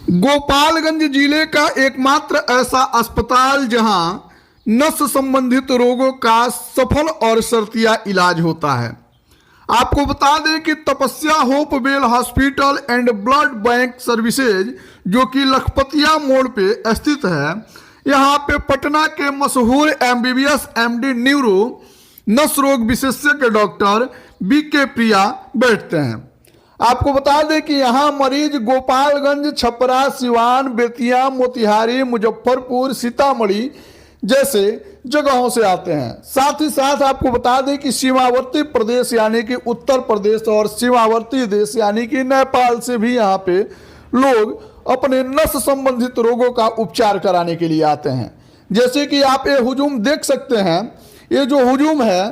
गोपालगंज जिले का एकमात्र ऐसा अस्पताल जहां नस संबंधित रोगों का सफल और शर्तिया इलाज होता है। आपको बता दें कि तपस्या Hopewell hospital and blood bank services जो कि लखपतिया मोड़ पे स्थित है, यहाँ पे पटना के मशहूर एमबीबीएस एमडी न्यूरो नस रोग विशेषज्ञ डॉक्टर बीके प्रिया बैठते हैं। आपको बता दें कि यहाँ मरीज गोपालगंज, छपरा, सिवान, बेतिया, मोतिहारी, मुजफ्फरपुर, सीतामढ़ी जैसे जगहों से आते हैं। साथ ही साथ आपको बता दें कि सीमावर्ती प्रदेश यानी कि उत्तर प्रदेश और सीमावर्ती देश यानी कि नेपाल से भी यहाँ पे लोग अपने नस संबंधित रोगों का उपचार कराने के लिए आते हैं। जैसे कि आप ये हुजूम देख सकते हैं, ये जो हुजूम है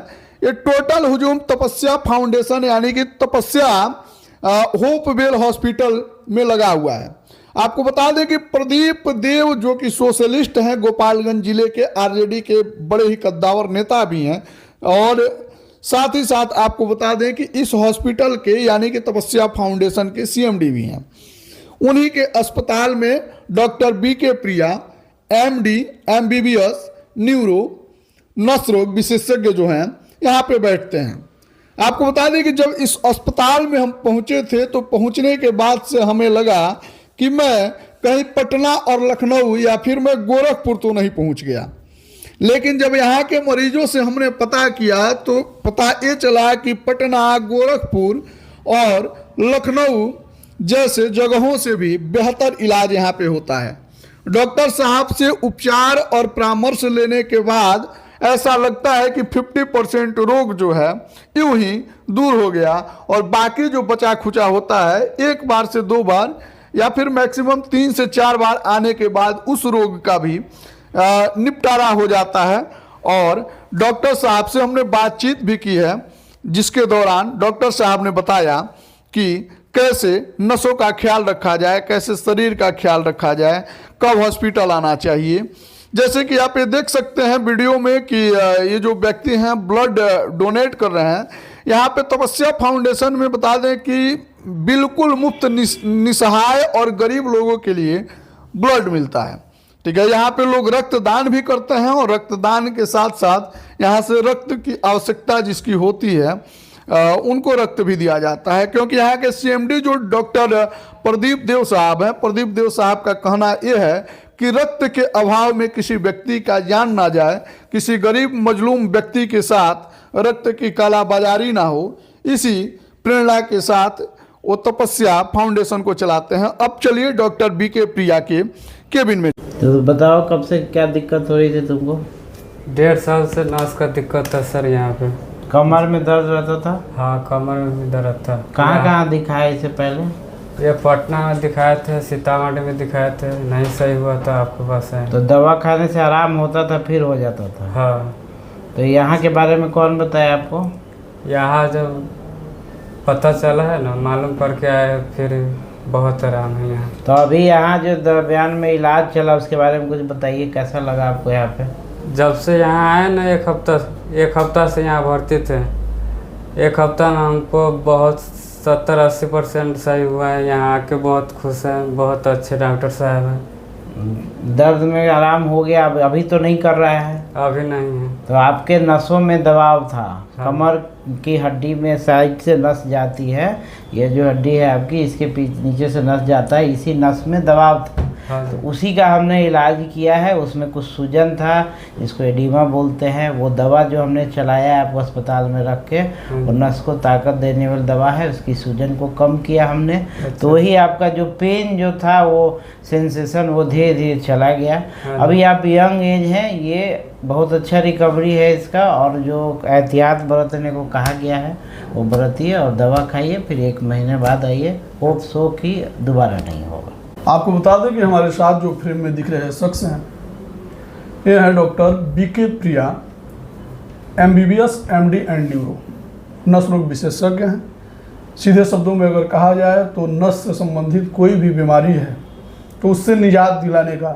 ये टोटल हुजूम तपस्या फाउंडेशन यानी कि तपस्या होपवेल हॉस्पिटल में लगा हुआ है। आपको बता दें कि प्रदीप देव जो कि सोशलिस्ट हैं, गोपालगंज जिले के आरजेडी के बड़े ही कद्दावर नेता भी हैं, और साथ ही साथ आपको बता दें कि इस हॉस्पिटल के यानी कि तपस्या फाउंडेशन के सीएमडी भी हैं। उन्हीं के अस्पताल में डॉक्टर बीके प्रिया एमडी एमबीबीएस न्यूरो नस रोग विशेषज्ञ जो हैं यहाँ पे बैठते हैं। आपको बता दें कि जब इस अस्पताल में हम पहुंचे थे तो पहुंचने के बाद से हमें लगा कि मैं कहीं पटना और लखनऊ या फिर मैं गोरखपुर तो नहीं पहुंच गया, लेकिन जब यहाँ के मरीजों से हमने पता किया तो पता ये चला कि पटना, गोरखपुर और लखनऊ जैसे जगहों से भी बेहतर इलाज यहाँ पे होता है। डॉक्टर साहब से उपचार और परामर्श लेने के बाद ऐसा लगता है कि 50% रोग जो है यूं ही दूर हो गया, और बाकी जो बचा खुचा होता है एक बार से दो बार या फिर मैक्सिमम 3 से 4 बार आने के बाद उस रोग का भी निपटारा हो जाता है। और डॉक्टर साहब से हमने बातचीत भी की है, जिसके दौरान डॉक्टर साहब ने बताया कि कैसे नसों का ख्याल रखा जाए, कैसे शरीर का ख्याल रखा जाए, कब हॉस्पिटल आना चाहिए। जैसे कि आप ये देख सकते हैं वीडियो में कि ये जो व्यक्ति हैं ब्लड डोनेट कर रहे हैं। यहाँ पे तपस्या फाउंडेशन में बता दें कि बिल्कुल मुफ्त निसहाय और गरीब लोगों के लिए ब्लड मिलता है। ठीक है, यहाँ पे लोग रक्तदान भी करते हैं और रक्तदान के साथ साथ यहाँ से रक्त की आवश्यकता जिसकी होती है उनको रक्त भी दिया जाता है। क्योंकि यहाँ के सीएमडी जो डॉक्टर प्रदीप देव साहब हैं, प्रदीप देव साहब का कहना यह है कि रक्त के अभाव में किसी व्यक्ति का जान ना जाए, किसी गरीब मजलूम व्यक्ति के साथ रक्त की कालाबाजारी ना हो। इसी प्रेरणा के साथ वो तपस्या फाउंडेशन को चलाते हैं। अब चलिए डॉक्टर बीके प्रिया के केबिन में। तो बताओ कब से क्या दिक्कत हो रही थी तुमको? 1.5 साल से नस का दिक्कत था सर। यहाँ पे कमर में दर्द रहता था? हाँ, कमर में भी दर्द था। कहाँ दिखाया इससे पहले? ये पटना में दिखाए थे, सीतामढ़ी में दिखाए थे, नहीं सही हुआ था, आपके पास है। तो दवा खाने से आराम होता था फिर हो जाता था? हाँ। तो यहाँ के बारे में कौन बताया आपको? यहाँ जब पता चला है ना, मालूम करके आए, फिर बहुत आराम है यहाँ। तो अभी यहाँ जो दरमियान में इलाज चला उसके बारे में कुछ बताइए, कैसा लगा आपको यहाँ पे? जब से यहाँ आए ना, एक हफ्ता से यहाँ भर्ती थे। एक हफ्ता में हमको बहुत 70-80% सही हुआ है। यहाँ आके बहुत खुश हैं, बहुत अच्छे डॉक्टर साहब हैं। दर्द में आराम हो गया? अभी तो नहीं कर रहा है? अभी नहीं है। तो आपके नसों में दबाव था? हाँ। कमर की हड्डी में साइड से नस जाती है, ये जो हड्डी है आपकी, इसके नीचे से नस जाता है, इसी नस में दबाव था। हाँ। तो उसी का हमने इलाज किया है। उसमें कुछ सूजन था, जिसको एडिमा बोलते हैं। वो दवा जो हमने चलाया है आपको अस्पताल में रख के, वो नस को ताकत देने वाली दवा है, उसकी सूजन को कम किया हमने। अच्छा। तो वही आपका जो पेन जो था, वो सेंसेशन, वो धीरे धीरे चला गया। हाँ। अभी आप यंग एज हैं, ये बहुत अच्छा रिकवरी है इसका। और जो एहतियात बरतने को कहा गया है वो बरतिए और दवा खाइए, फिर 1 महीने बाद आइए। होप सो कि दोबारा नहीं होगा। आपको बता दें कि हमारे साथ जो फ्रेम में दिख रहे शख्स हैं, ये है doctor BK Priya, MBBS MD and neuro नस रोग विशेषज्ञ हैं। सीधे शब्दों में अगर कहा जाए तो नस से संबंधित कोई भी बीमारी है तो उससे निजात दिलाने का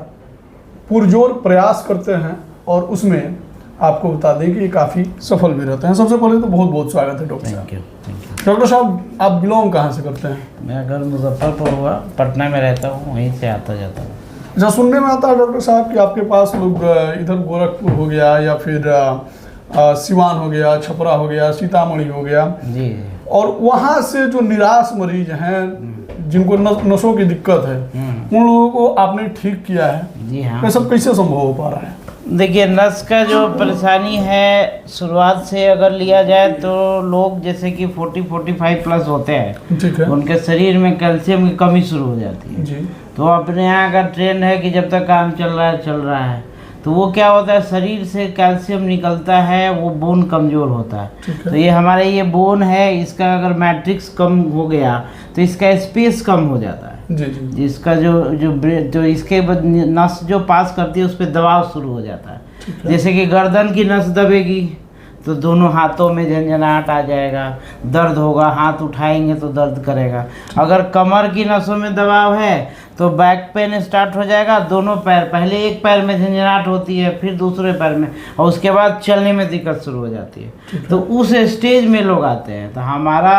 पुरजोर प्रयास करते हैं, और उसमें आपको बता दें कि ये काफ़ी सफल भी रहते हैं। सबसे पहले तो बहुत बहुत स्वागत है डॉक्टर साहब। Thank you. डॉक्टर साहब आप बिलोंग कहाँ से करते हैं? मेरा घर मुजफ्फरपुर हुआ, पटना में रहता हूँ, वहीं से आता जाता हूँ। अच्छा, सुनने में आता है डॉक्टर साहब कि आपके पास लोग इधर गोरखपुर हो गया या फिर सिवान हो गया, छपरा हो गया, सीतामढ़ी हो गया, जी और वहाँ से जो निराश मरीज हैं जिनको नसों की दिक्कत है उन लोगों को आपने ठीक किया है। जी हाँ। ये सब कैसे संभव हो पा रहा है? देखिए, नस का जो परेशानी है शुरुआत से अगर लिया जाए तो लोग जैसे कि 40-45 प्लस होते हैं, ठीक है उनके शरीर में कैल्शियम की कमी शुरू हो जाती है। जी। तो अपने यहाँ का ट्रेंड है कि जब तक काम चल रहा है तो वो क्या होता है, शरीर से कैल्शियम निकलता है, वो बोन कमज़ोर होता है। तो ये हमारे ये बोन है, इसका अगर मैट्रिक्स कम हो गया तो इसका स्पेस कम हो जाता है। जी जी। जिसका जो इसके नस जो पास करती है उस पर दबाव शुरू हो जाता है। जैसे कि गर्दन की नस दबेगी तो दोनों हाथों में झंझनाहट आ जाएगा, दर्द होगा, हाथ उठाएंगे तो दर्द करेगा। अगर कमर की नसों में दबाव है तो बैक पेन स्टार्ट हो जाएगा, दोनों पैर, पहले एक पैर में झंझनाहट होती है, फिर दूसरे पैर में, और उसके बाद चलने में दिक्कत शुरू हो जाती है। तो उस स्टेज में लोग आते हैं। तो हमारा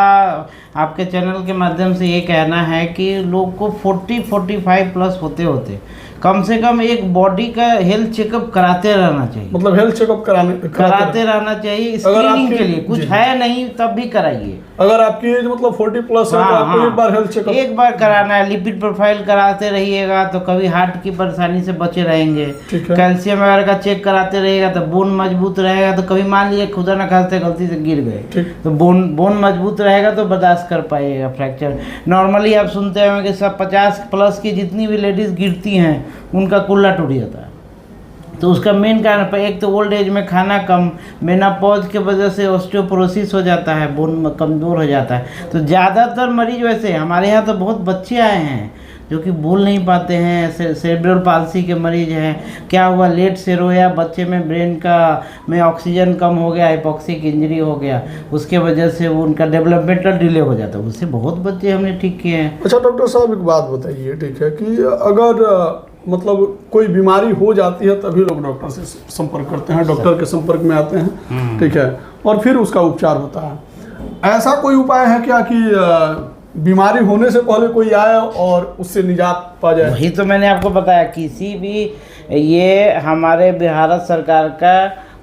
आपके चैनल के माध्यम से ये कहना है कि लोग को 40-45 प्लस होते कम से कम एक बॉडी का हेल्थ चेकअप कराते रहना चाहिए। मतलब हेल्थ चेकअप कराते रहना चाहिए स्क्रीनिंग के लिए। कुछ है नहीं तब भी कराइए। अगर आपकी एज मतलब 40 प्लस है तो आपको एक बार हेल्थ चेकअप एक बार कराना है। लिपिड प्रोफाइल कराते रहिएगा तो कभी हार्ट की परेशानी से बचे रहेंगे। कैल्शियम वगैरह का चेक कराते रहिएगा तो बोन मजबूत रहेगा। तो कभी मान लीजिए खुदा न खास्ते गलती से गिर गए तो बोन मजबूत रहेगा तो बर्दाश्त कर पाइएगा फ्रैक्चर। नॉर्मली आप सुनते होंगे कि सब 50 प्लस की जितनी भी लेडीज गिरती हैं उनका कुल्ला टूट जाता है। तो उसका मेन कारण पर एक तो ओल्ड एज में खाना कम, मेनापॉज के वजह से ऑस्टियोपोरोसिस हो जाता है, बोन कमज़ोर हो जाता है। तो ज़्यादातर मरीज वैसे हमारे यहाँ तो बहुत बच्चे आए हैं जो कि बोल नहीं पाते हैं, सेरेब्रल पाल्सी के मरीज हैं। क्या हुआ, लेट से रोया, बच्चे में ब्रेन में ऑक्सीजन कम हो गया, हाइपोक्सिक इंजरी हो गया, उसके वजह से वो उनका डेवलपमेंटल डिले हो जाता है। उससे बहुत बच्चे हमने ठीक किए हैं। अच्छा डॉक्टर साहब एक बात बताइए, ठीक है, कि अगर मतलब कोई बीमारी हो जाती है तभी लोग डॉक्टर से संपर्क करते हैं, डॉक्टर के संपर्क में आते हैं, ठीक है, और फिर उसका उपचार होता है। ऐसा कोई उपाय है क्या कि बीमारी होने से पहले कोई आए और उससे निजात पा जाए? वही तो मैंने आपको बताया, किसी भी ये हमारे भारत सरकार का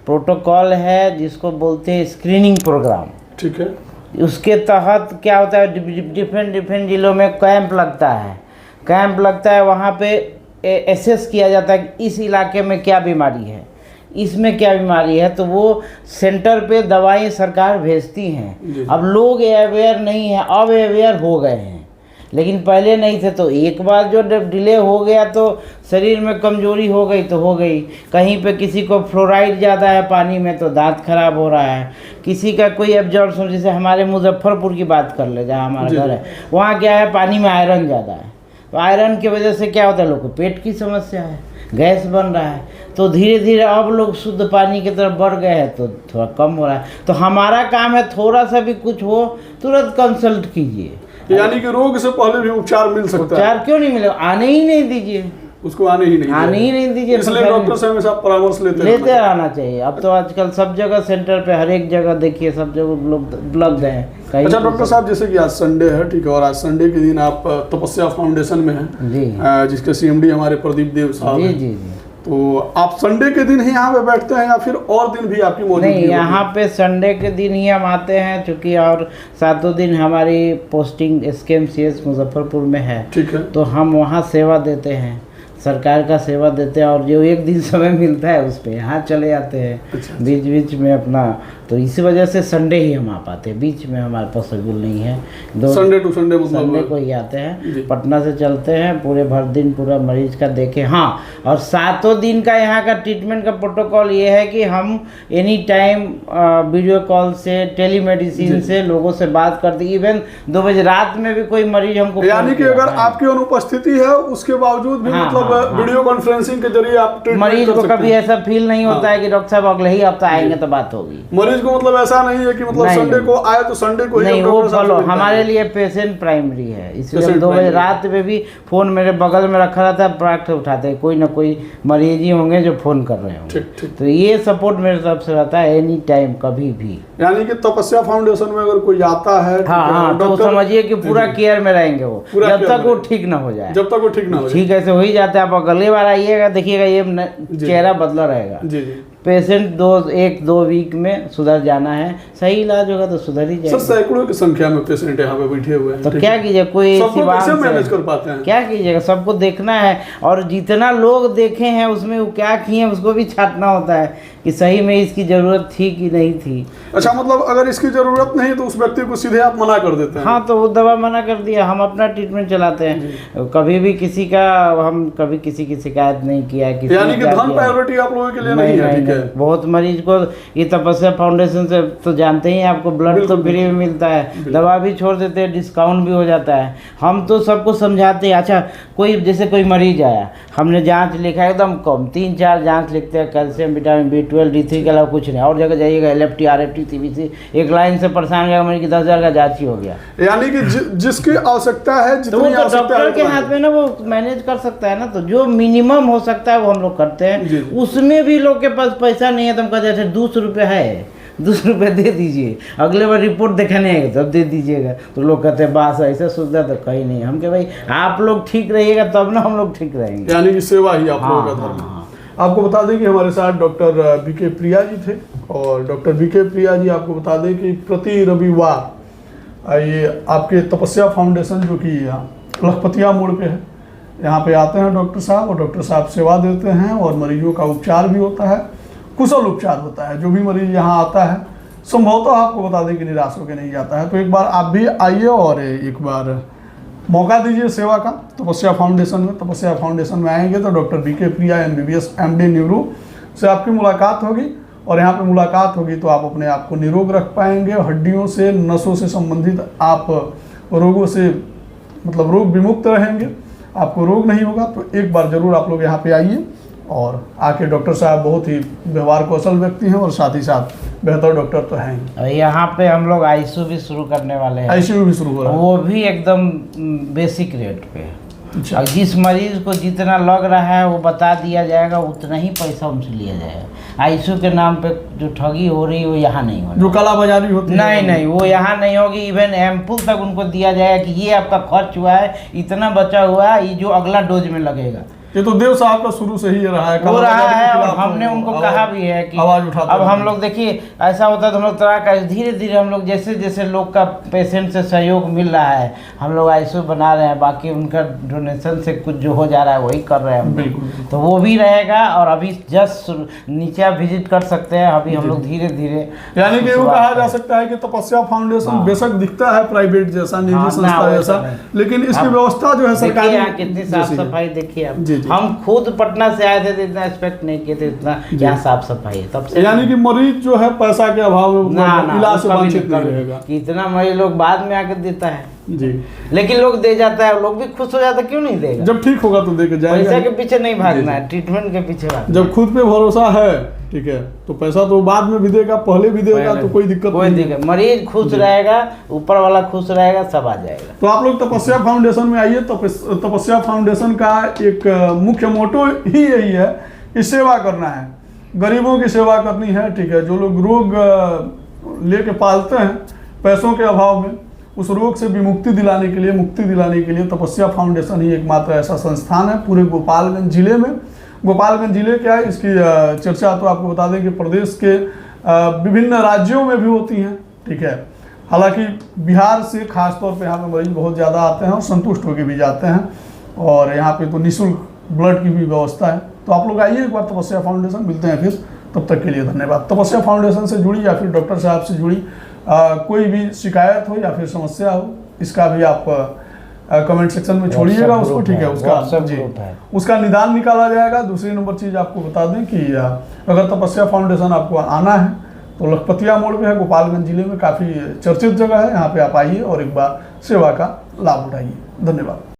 प्रोटोकॉल है जिसको बोलते हैं स्क्रीनिंग प्रोग्राम, ठीक है। उसके तहत क्या होता है, डिफरेंट जिलों में कैंप लगता है। वहाँ पे एसेस किया जाता है कि इस इलाके में क्या बीमारी है, इसमें क्या बीमारी है, तो वो सेंटर पे दवाएं सरकार भेजती हैं। अब लोग अवेयर नहीं है, अब अवेयर हो गए हैं, लेकिन पहले नहीं थे। तो एक बार जो डिले हो गया तो शरीर में कमजोरी हो गई तो हो गई। कहीं पे किसी को फ्लोराइड ज़्यादा है पानी में तो दांत खराब हो रहा है, किसी का कोई एब्जॉर्प्शन, जैसे हमारे मुजफ्फरपुर की बात कर ले जहाँ हमारा घर है, वहाँ क्या है, पानी में आयरन ज़्यादा है। तो आयरन की वजह से क्या होता है, लोग को पेट की समस्या है, गैस बन रहा है। तो धीरे धीरे अब लोग शुद्ध पानी की तरफ बढ़ गए हैं तो थोड़ा कम हो रहा है। तो हमारा काम है थोड़ा सा भी कुछ हो तुरंत कंसल्ट कीजिए। यानी कि रोग से पहले भी उपचार मिल सकता है। उपचार क्यों नहीं मिलेगा, आने ही नहीं दीजिए उसको, आने ही नहीं दीजिए। इसलिए डॉक्टर से हमेशा परामर्श लेते रहना चाहिए। अब तो आजकल सब जगह सेंटर पे, हर एक जगह देखिए, सब जगह उपलब्ध है। अच्छा डॉक्टर साहब, जैसे कि आज संडे है, ठीक है, और आज संडे के दिन आप तपस्या फाउंडेशन में हैं जी, जिसके CMD हमारे प्रदीप देव साहब हैं। जी। तो आप संडे के दिन ही यहाँ पे बैठते हैं या फिर और दिन भी आपकी मौजूदगी? नहीं, यहाँ पे संडे के दिन ही हम आते हैं, चूँकि और 7 दिन हमारी पोस्टिंग SKMCH मुजफ्फरपुर में है, ठीक है। तो हम वहाँ सेवा देते हैं, सरकार का सेवा देते हैं, और जो एक दिन समय मिलता है उस पर यहाँ चले आते हैं। अच्छा। बीच में अपना, तो इसी वजह से संडे ही हम आ पाते हैं, बीच में हमारे पॉसिबल नहीं है। संडे टू संडे संडे को ही आते हैं, पटना से चलते हैं, पूरे भर दिन पूरा मरीज का देखें। हाँ, और 7 दिन का यहाँ का ट्रीटमेंट का प्रोटोकॉल ये है कि हम एनी टाइम वीडियो कॉल से, टेलीमेडिसिन से लोगों से बात करते, इवन 2 बजे रात में भी कोई मरीज हमको, यानी कि अगर आपकी अनुपस्थिति है उसके बावजूद भी मतलब वीडियो कॉन्फ्रेंसिंग के जरिए आप मरीज को कभी ऐसा फील नहीं होता है कि डॉक्टर साहब अगले ही हफ्ता आएंगे तो बात होगी। मरीज मरीज को मतलब ऐसा नहीं है कि मतलब नहीं, संडे नहीं। को आए तो संडे को ही नहीं, डॉक्टर वो साहब से फॉलो मिलना हमारे है। लिए पेशेंट प्राइमरी है, इसलिए हम Patient 2 बजे primary। रात में भी फ़ोन मेरे बगल में रखा रहता है, प्राक्ट उठाते हैं, कोई ना कोई मरीज ही होंगे जो फ़ोन कर रहे होंगे। ठीक ठीक। तो ये सपोर्ट मेरे तरफ से रहता है एनी टाइम, कभी भी। यानी कि तपस्या फाउंडेशन में अगर कोई आता है, ठीक हाँ है, हाँ, तो डॉक्टर- समझिए कि पूरा जी, केयर में रहेंगे वो, पूरा जब care तक में वो रहेंगे। ठीक ना हो जाए। जब तक वो ठीक ना हो जाए। ठीक ऐसे हो ही जाता है, आप अगली बार आइएगा देखिएगा ये जी। चेहरा बदला रहेगा। जी जी। पेशेंट 1-2 वीक में सुधर जाना है, सही इलाज होगा तो सुधर ही सर जाएगा। सैकड़ों की संख्या में पेशेंट यहाँ पे बैठे हुए हैं, तो ठीक क्या है। कीजिए, कोई सबको सिवान कैसे से- मैनेज कर पाते हैं? क्या कीजिएगा, सबको देखना है, और जितना लोग देखे हैं उसमें वो क्या किए हैं उसको भी छांटना होता है कि सही में इसकी ज़रूरत थी कि नहीं थी। अच्छा, मतलब अगर इसकी जरूरत नहीं तो उस व्यक्ति को सीधे आप मना कर देते हैं? हाँ, तो वो दवा मना कर दिया, हम अपना ट्रीटमेंट चलाते हैं, कभी भी किसी का, हम कभी किसी की शिकायत नहीं किया है, किसी यानी ने कि क्या धन किया। प्रायोरिटी आप लोगों के लिए नहीं है, ठीक है। बहुत मरीज को ये तपस्या फाउंडेशन से तो जानते ही हैं, आपको ब्लड तो बिल्कुल, फ्री में मिलता है, दवा भी छोड़ देते हैं, डिस्काउंट भी हो जाता है। हम तो सबको समझाते हैं। अच्छा, कोई जैसे कोई मरीज आया, हमने जांच लिखा है एकदम कम, 3-4 जांच लिखते हैं, कैल्शियम, विटामिन B12 D3 के अलावा कुछ नहीं, और जगह जाइएगा LFT RFT TBC, एक लाइन से परेशान हो जाएगा मरीज की, 10,000 का जांच ही हो गया। यानी कि जिसकी आवश्यकता है, तो वो जितनी तो आवश्यकता डॉक्टर के है, हाथ में ना, वो मैनेज कर सकता है ना, तो जो मिनिमम हो सकता है वो हम लोग करते जी, हैं। जी। उसमें भी लोग के पास पैसा नहीं है, तो हम कहते हैं 200 रुपये है, 200 रुपये दे दीजिए, अगले बार रिपोर्ट दिखाने आएगा तब दे दीजिएगा। तो लोग कहते हैं बास ऐसे सुविधा तो कहीं नहीं। हम कहे भाई आप लोग ठीक रहिएगा तब ना हम लोग ठीक रहेंगे। यानी कि सेवा ही आप लोगों हाँ, का धर्म हाँ, है। आपको बता दें कि हमारे साथ डॉक्टर बीके प्रिया जी थे, और डॉक्टर बीके प्रिया जी आपको बता दें कि प्रति रविवार ये आपके तपस्या फाउंडेशन जो कि लखपतिया मोड़ पे है, यहाँ पे आते हैं डॉक्टर साहब, और डॉक्टर साहब सेवा देते हैं, और मरीजों का उपचार भी होता है, कुशल उपचार होता है। जो भी मरीज यहाँ आता है संभवतः आपको बता दें कि निराश होकर नहीं जाता है। तो एक बार आप भी आइए और एक बार मौका दीजिए सेवा का तपस्या फाउंडेशन में। तपस्या फाउंडेशन में आएंगे तो डॉक्टर बीके प्रिया MBBS MD न्यूरो से आपकी मुलाकात होगी, और यहाँ पे मुलाकात होगी तो आप अपने आप को निरोग रख पाएंगे। हड्डियों से, नसों से संबंधित आप रोगों से मतलब रोग विमुक्त रहेंगे, आपको रोग नहीं होगा। तो एक बार जरूर आप लोग यहाँ पे आइए, और आके डॉक्टर साहब बहुत ही व्यवहार कौशल व्यक्ति हैं, और साथ ही साथ बेहतर डॉक्टर तो हैं ही। और यहाँ पे हम लोग ICU भी शुरू करने वाले हैं, ICU भी शुरू हो रहा है। वो भी एकदम बेसिक रेट पे। अच्छा। और जिस मरीज को जितना लग रहा है वो बता दिया जाएगा, उतना ही पैसा उनसे लिया जाएगा। ICU के नाम पे जो ठगी हो रही है वो यहाँ नहीं होगी, जो काला बाजारी होती है नहीं नहीं, वो यहाँ नहीं होगी। इवन एम्पुल तक उनको दिया जाएगा कि ये आपका खर्च हुआ है, इतना बचा हुआ है, ये जो अगला डोज में लगेगा। ये तो देव साहब का शुरू से ही रहा है, हो रहा काला बाजारी है, के और खिलाफ हमने वो उनको आवाज- कहा भी है कि आवाज उठाते अब हैं। हम लोग देखिए ऐसा होता है तो हम लोग तरह का धीरे धीरे हम लोग जैसे जैसे लोग का पेशेंट से सहयोग मिल रहा है, हम लोग ICU बना रहे हैं, बाकी उनका डोनेशन से कुछ जो हो जा रहा है वही कर रहे हैं हम लोग। बिल्कुल। तो वो भी रहेगा, और अभी जस्ट नीचे आप विजिट कर सकते हैं। अभी हम लोग धीरे धीरे, यानी कि वो कहा जा सकता है कि तपस्या फाउंडेशन हाँ। बेशक दिखता है प्राइवेट जैसा, निजी हाँ, ना, संस्था वैसा जैसा, नहीं। लेकिन इसकी अब व्यवस्था जो है देखिए सरकारी यहाँ कितनी साफ जैसी है। सफाई देखिए आप। जी, जी। हम खुद पटना से आए थे तो इतना एक्सपेक्ट नहीं किए थे इतना यहाँ साफ सफाई है, तब से यानी कि मरीज जो है पैसा के अभाव में ना मतलब ना इलाज से उसका भी वंचित नहीं कभी- रहेगा। कि इतना मरीज लोग बाद में आकर देता है, जी, लेकिन लोग दे जाता है, लोग भी खुश हो जाता है, क्यों नहीं देगा? जब ठीक होगा तो देके पैसा जाएगा। के पीछे नहीं भागना जी, है, ट्रीटमेंट के पीछे भागना जब खुद पे भरोसा है, ठीक है, तो पैसा तो बाद में भी देगा, पहले भी देगा, पहले- तो कोई दिक्कत कोई नहीं है। दिक्कत, मरीज खुश रहेगा, ऊपर वाला खुश रहेगा, सब आ जाएगा। तो आप लोग तपस्या फाउंडेशन में आइए। तपस्या फाउंडेशन का एक मुख्य मोटो ही यही है कि सेवा करना है, गरीबों की सेवा करनी है, ठीक है। जो लोग रोग लेके पालते हैं पैसों के अभाव में, उस रोग से विमुक्ति दिलाने के लिए, मुक्ति दिलाने के लिए तपस्या फाउंडेशन ही एकमात्र ऐसा संस्थान है पूरे गोपालगंज जिले में। गोपालगंज जिले क्या है, इसकी चर्चा तो आपको बता दें कि प्रदेश के विभिन्न राज्यों में भी होती हैं, ठीक है। हालांकि बिहार से खास तौर पे यहाँ पे मरीज बहुत ज़्यादा आते हैं और संतुष्ट होकर भी जाते हैं, और यहाँ पे तो निःशुल्क ब्लड की भी व्यवस्था है। तो आप लोग आइए एक बार तपस्या फाउंडेशन, मिलते हैं फिर, तब तक के लिए धन्यवाद। तपस्या फाउंडेशन से जुड़ी या फिर डॉक्टर साहब से जुड़ी कोई भी शिकायत हो या फिर समस्या हो, इसका भी आप कमेंट सेक्शन में छोड़िएगा उसको, ठीक है। उसका जी, उसका निदान निकाला जाएगा। दूसरी नंबर चीज़ आपको बता दें कि अगर तपस्या फाउंडेशन आपको आना है तो लखपतिया मोड़ पे है, गोपालगंज जिले में काफ़ी चर्चित जगह है। यहाँ पे आप आइए और एक बार सेवा का लाभ उठाइए। धन्यवाद।